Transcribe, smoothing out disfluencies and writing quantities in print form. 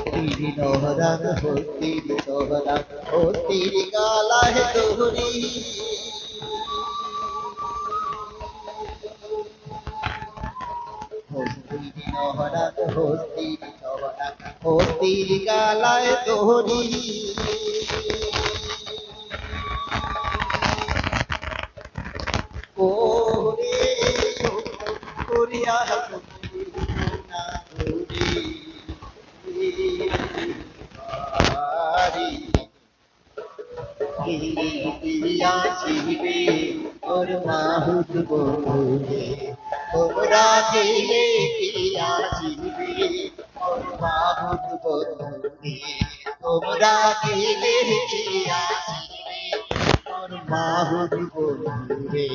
तेरी नौहरान हो तेरी नौहरान हो तेरी गाला है दोहरी हो तेरी नौहरान हो तेरी नौहरान हो तेरी गाला है दोहरी ओ रे कोरिया ना আসিবে তোর মাহুত বলে তোমরা গেলে কি আসিবে তোর মাহুত বলে তোমরা গেলে কি আসিবে তোর মাহুত বলে